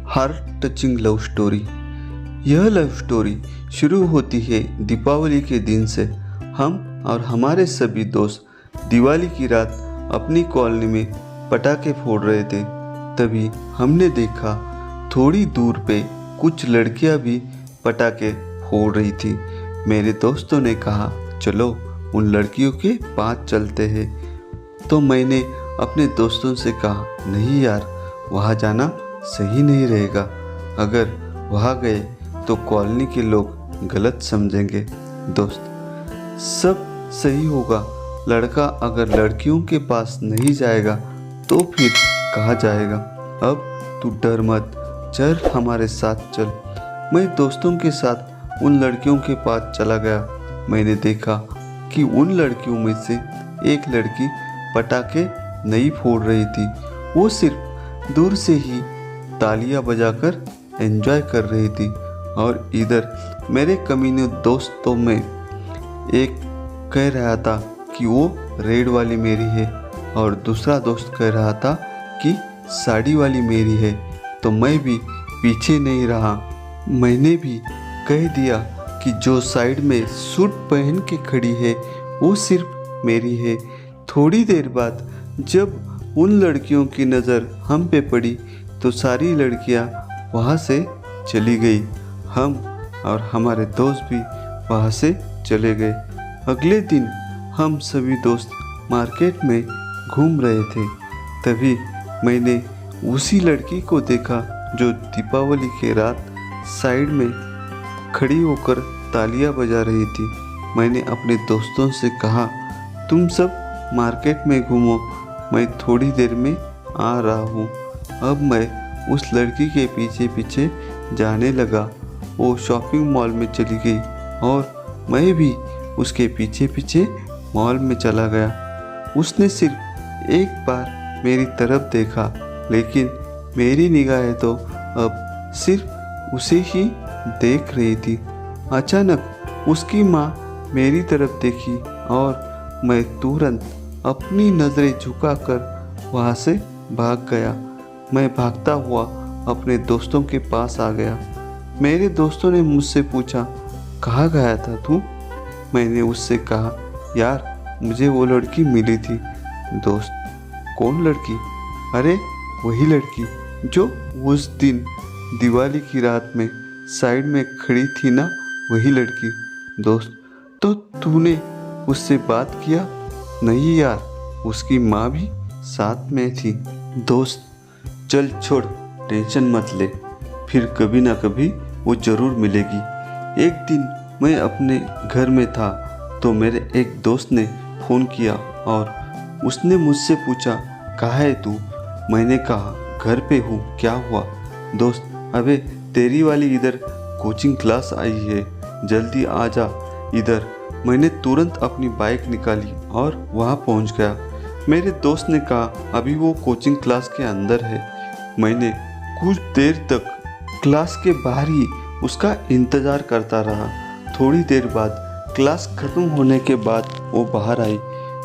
Heart touching love story. यह love story शुरू होती है दीपावली के दिन से। हम और हमारे सभी दोस्त दिवाली की रात अपनी कॉलोनी में पटाखे फोड़ रहे थे। तभी हमने देखा थोड़ी दूर पे कुछ लड़कियां भी पटाखे फोड़ रही थी। मेरे दोस्तों ने कहा चलो उन लड़कियों के पास चलते हैं। तो मैंने अपने दोस्तों से कहा नहीं यार, वहाँ जाना सही नहीं रहेगा। अगर वहाँ गए तो कॉलोनी के लोग गलत समझेंगे। दोस्त, सब सही होगा। लड़का अगर लड़कियों के पास नहीं जाएगा तो फिर कहाँ जाएगा। अब तू डर मत, चल हमारे साथ चल। मैं दोस्तों के साथ उन लड़कियों के पास चला गया। मैंने देखा कि उन लड़कियों में से एक लड़की पटाखे नहीं फोड़ रही थी। वो सिर्फ दूर से ही तालियां बजाकर एंजॉय कर रही थी। और इधर मेरे कमीने दोस्तों में एक कह रहा था कि वो रेड वाली मेरी है और दूसरा दोस्त कह रहा था कि साड़ी वाली मेरी है। तो मैं भी पीछे नहीं रहा। मैंने भी कह दिया कि जो साइड में सूट पहन के खड़ी है वो सिर्फ मेरी है। थोड़ी देर बाद जब उन लड़कियों की नज़र हम पे पड़ी तो सारी लड़कियां वहाँ से चली गई। हम और हमारे दोस्त भी वहाँ से चले गए। अगले दिन हम सभी दोस्त मार्केट में घूम रहे थे। तभी मैंने उसी लड़की को देखा जो दीपावली के रात साइड में खड़ी होकर तालियां बजा रही थी। मैंने अपने दोस्तों से कहा तुम सब मार्केट में घूमो, मैं थोड़ी देर में आ रहा हूँ। अब मैं उस लड़की के पीछे पीछे जाने लगा। वो शॉपिंग मॉल में चली गई और मैं भी उसके पीछे पीछे मॉल में चला गया। उसने सिर्फ एक बार मेरी तरफ देखा, लेकिन मेरी निगाहें तो अब सिर्फ उसे ही देख रही थी। अचानक उसकी माँ मेरी तरफ देखी और मैं तुरंत अपनी नज़रें झुकाकर वहाँ से भाग गया। मैं भागता हुआ अपने दोस्तों के पास आ गया। मेरे दोस्तों ने मुझसे पूछा कहाँ गया था तू? मैंने उससे कहा यार मुझे वो लड़की मिली थी। दोस्त, कौन लड़की? अरे वही लड़की जो उस दिन दिवाली की रात में साइड में खड़ी थी ना, वही लड़की। दोस्त, तो तूने उससे बात किया? नहीं यार, उसकी माँ भी साथ में थी। दोस्त, चल छोड़, टेंशन मत ले, फिर कभी ना कभी वो ज़रूर मिलेगी। एक दिन मैं अपने घर में था तो मेरे एक दोस्त ने फ़ोन किया और उसने मुझसे पूछा कहाँ है तू? मैंने कहा घर पे हूँ, क्या हुआ? दोस्त, अबे तेरी वाली इधर कोचिंग क्लास आई है, जल्दी आ जा इधर। मैंने तुरंत अपनी बाइक निकाली और वहाँ पहुँच गया। मेरे दोस्त ने कहा अभी वो कोचिंग क्लास के अंदर है। मैंने कुछ देर तक क्लास के बाहर ही उसका इंतज़ार करता रहा। थोड़ी देर बाद क्लास ख़त्म होने के बाद वो बाहर आई।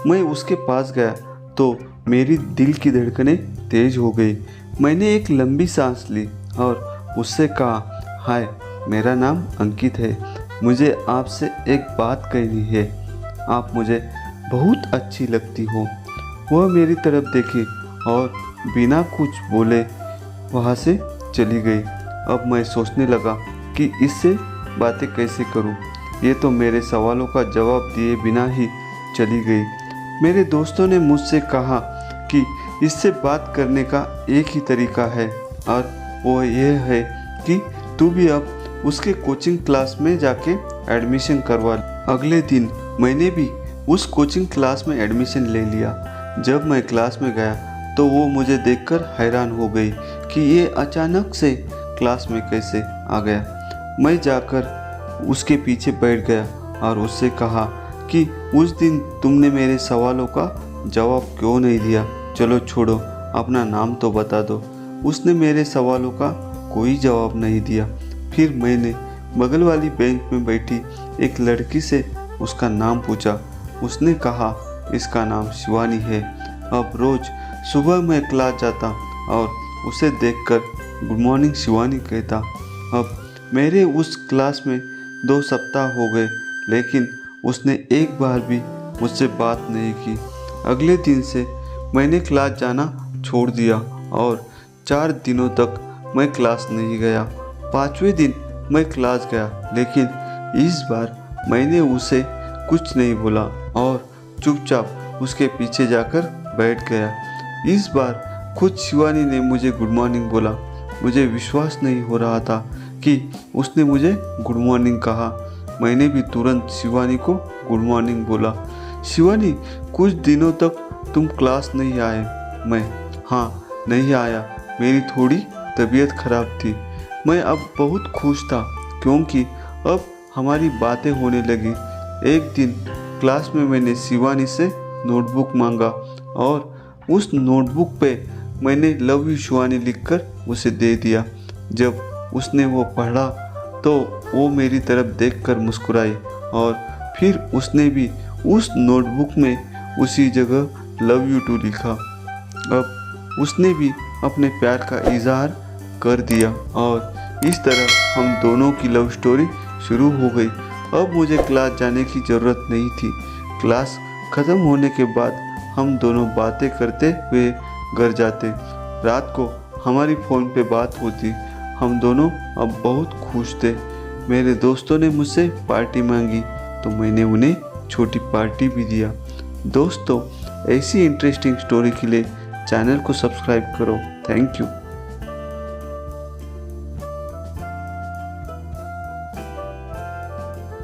मैं उसके पास गया तो मेरी दिल की धड़कनें तेज़ हो गई। मैंने एक लंबी सांस ली और उससे कहा हाय, मेरा नाम अंकित है, मुझे आपसे एक बात कहनी है। आप मुझे बहुत अच्छी लगती हो। वह मेरी तरफ देखी और बिना कुछ बोले वहाँ से चली गई। अब मैं सोचने लगा कि इससे बातें कैसे करूँ। ये तो मेरे सवालों का जवाब दिए बिना ही चली गई। मेरे दोस्तों ने मुझसे कहा कि इससे बात करने का एक ही तरीका है और वो ये है कि तू भी अब उसके कोचिंग क्लास में जाके एडमिशन करवा। अगले दिन मैंने भी उस कोचिंग क्लास में एडमिशन ले लिया। जब मैं क्लास में गया तो वो मुझे देखकर हैरान हो गई कि ये अचानक से क्लास में कैसे आ गया। मैं जाकर उसके पीछे बैठ गया और उससे कहा कि उस दिन तुमने मेरे सवालों का जवाब क्यों नहीं दिया? चलो छोड़ो, अपना नाम तो बता दो। उसने मेरे सवालों का कोई जवाब नहीं दिया। फिर मैंने बगल वाली बेंच में बैठी एक लड़की से उसका नाम पूछा। उसने कहा इसका नाम शिवानी है। अब रोज़ सुबह मैं क्लास जाता और उसे देखकर गुड मॉर्निंग शिवानी कहता। अब मेरे उस क्लास में 2 सप्ताह हो गए, लेकिन उसने एक बार भी मुझसे बात नहीं की। अगले दिन से मैंने क्लास जाना छोड़ दिया और 4 दिनों तक मैं क्लास नहीं गया। 5वें दिन मैं क्लास गया, लेकिन इस बार मैंने उसे कुछ नहीं बोला और चुपचाप उसके पीछे जाकर बैठ गया। इस बार खुद शिवानी ने मुझे गुड मॉर्निंग बोला। मुझे विश्वास नहीं हो रहा था कि उसने मुझे गुड मॉर्निंग कहा। मैंने भी तुरंत शिवानी को गुड मॉर्निंग बोला। शिवानी, कुछ दिनों तक तुम क्लास नहीं आए। मैं, हाँ, नहीं आया। मेरी थोड़ी तबीयत खराब थी। मैं अब बहुत खुश था क्योंकि अब हमारी बातें होने लगी। एक दिन क्लास में मैंने शिवानी से नोटबुक मांगा और उस नोटबुक पे मैंने लव यू शिवानी लिखकर उसे दे दिया। जब उसने वो पढ़ा तो वो मेरी तरफ देखकर मुस्कुराई और फिर उसने भी उस नोटबुक में उसी जगह लव यू टू लिखा। अब उसने भी अपने प्यार का इजहार कर दिया और इस तरह हम दोनों की लव स्टोरी शुरू हो गई। अब मुझे क्लास जाने की ज़रूरत नहीं थी। क्लास ख़त्म होने के बाद हम दोनों बातें करते हुए घर जाते। रात को हमारी फ़ोन पे बात होती। हम दोनों अब बहुत खुश थे। मेरे दोस्तों ने मुझसे पार्टी मांगी तो मैंने उन्हें छोटी पार्टी भी दिया। दोस्तों, ऐसी इंटरेस्टिंग स्टोरी के लिए चैनल को सब्सक्राइब करो। Thank you.